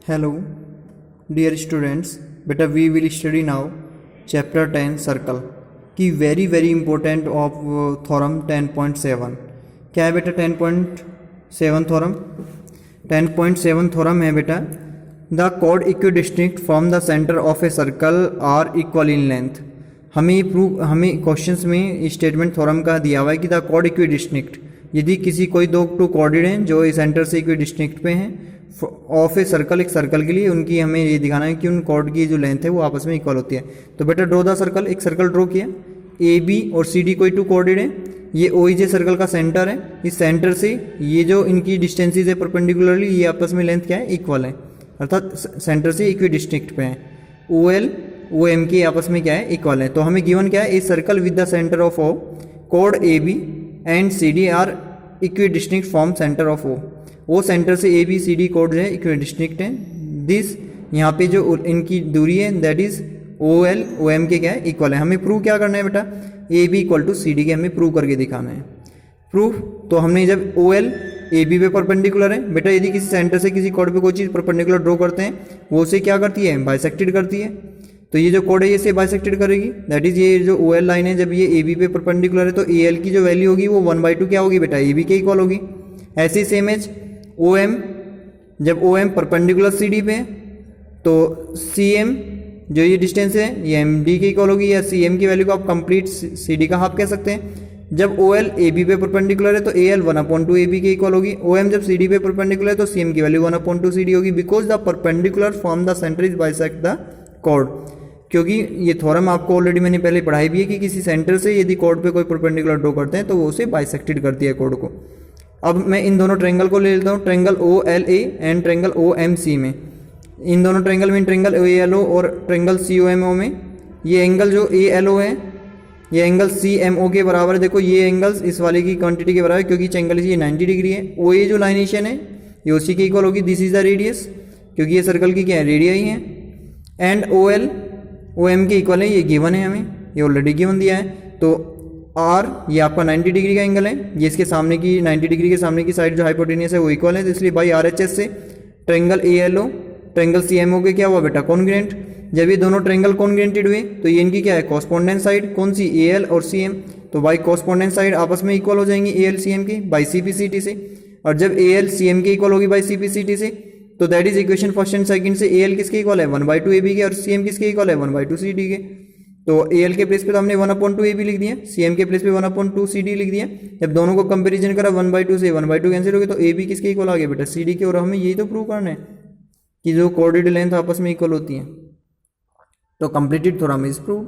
Hello, dear students. बेटा we will study now chapter 10 circle की very important of theorem 10.7। क्या है बेटा 10.7 थॉरम? 10.7 थॉरम है बेटा, the chord equidistant from the centre of a circle are equal in length. हमें questions में statement theorem का दिया हुआ है कि द कॉर्ड इक्विडिस्टिंक्ट, यदि किसी कोई टू कॉर्डिड हैं जो इस सेंटर से इक्विडिस्टिंक्ट पे हैं ऑफ ए सर्कल, एक सर्कल के लिए उनकी हमें ये दिखाना है कि उन कॉर्ड की जो लेंथ है वो आपस में इक्वल होती है। तो बेटा ड्रॉ द सर्कल, एक सर्कल ड्रॉ किया, ए बी और सी डी कोई टू कॉर्डिड है, ये ओ जे सर्कल का सेंटर है, इस सेंटर से ये जो इनकी डिस्टेंसेज है परपेंडिकुलरली ये आपस में लेंथ क्या है, इक्वल है, अर्थात सेंटर से इक्विडिस्टिंक्ट पे है। ओ एल ओ एम के आपस में क्या है, इक्वल है। तो हमें गिवन क्या है, a circle with the centre of O, chord A B and C D are equidistant from centre of O. वो सेंटर से ए बी सी डी कोड जो है इक्विडिस्टिंक्ट है। दिस यहाँ पे जो इनकी दूरी है that is O L O M के क्या है, इक्वल है। हमें प्रूव क्या करना है बेटा, A B equal to C D के हमें प्रूव करके दिखाना है। प्रूफ तो हमने जब ओ एल ए बी पे परपेंडिकुलर है बेटा, यदि किसी सेंटर से किसी कोड पे कोई चीज़ परपेंडिकुलर ड्रॉ करते हैं वो उसे क्या करती है, बाइसेक्टेड करती है। तो ये जो कोड है ये से बाइसेक्टेड करेगी, दैट इज ये जो ओ एल लाइन है जब ये ए बी पे परपेंडिकुलर है तो ए एल की जो वैल्यू होगी वो 1/2 क्या होगी बेटा, ए बी के इक्वल होगी। ऐसी सेम एज ओ एम, जब O M perpendicular C D पे है तो सी एम जो ये डिस्टेंस है ये एम डी के इक्वल होगी, या सी एम की वैल्यू को आप कंप्लीट सी डी का हाफ कह सकते हैं। जब ओ एल ए बी पे परपेंडिकुलर है तो ए एल 1/2 ए बी के इक्वल होगी। ओ एम जब सी डी पे परपेंडिकुलर है तो सी एम की वैल्यू 1/2 सी डी होगी, because the perpendicular from the centre is bisect the chord. क्योंकि ये थ्योरम आपको ऑलरेडी मैंने पहले पढ़ाई भी है कि किसी सेंटर से यदि कॉर्ड पे कोई परपेंडिकुलर ड्रॉ करते हैं तो वो उसे बाइसेक्टेड करती है कॉर्ड को। अब मैं इन दोनों ट्रायंगल को ले लेता हूँ, triangle O L A and triangle O M C में। इन दोनों ट्रायंगल में, ट्रायंगल ए एल ओ और triangle C O M O में, ये एंगल जो ए एल ओ है ये एंगल सी एम ओ के बराबर है। देखो ये एंगल्स इस वाले की क्वांटिटी के बराबर है क्योंकि एंगल ये 90 डिग्री है। ओ ए जो लाइनेशन है ये उसी के इक्वल होगी, दिस इज द रेडियस, क्योंकि ये सर्कल की क्या है, रेडियाई है। And O L O M के इक्वल है, ये गिवन है हमें, ये ऑलरेडी गिवन दिया है। तो आर ये आपका 90 डिग्री का एंगल है, ये इसके सामने की 90 डिग्री के सामने की साइड जो हाइपोटेनियस है वो इक्वल है, तो इसलिए बाई आर एच एस से triangle A L O triangle C M O के क्या हुआ बेटा, कॉन्ग्रुएंट। जब ये दोनों ट्रायंगल कॉन्ग्रुएंटेड हुए तो ये इनकी क्या है, कॉरस्पॉन्डेंट साइड, कौन सी, ए एल और सी एम। तो बाई कॉरस्पॉन्डेंट साइड आपस में इक्वल हो जाएंगी ए एल सी एम की by C P C T से। और जब ए एल सी एम के इक्वल होगी by C P C T से तो that is equation first and second से ए एल किसके इक्वल है, 1/2 ए बी के, और सी एम किसके इक्वल है, 1/2 सी डी के। तो ए एल के प्लेस पे तो हमने 1/2 ए बी लिख दिया, सी एम के प्लेस पे 1/2 सी डी लिख दिया। जब दोनों को कंपेरिजन करा 1/2 से 1/2 कैंसिल हो गया तो ए बी किसके इक्वल आ गया बेटा, सी डी के। और हमें यही तो प्रूव करना है कि जो कोऑर्डिनेट लेंथ आपस में इक्वल होती है। तो कंप्लीटेड थ्योरम इज प्रूव्ड।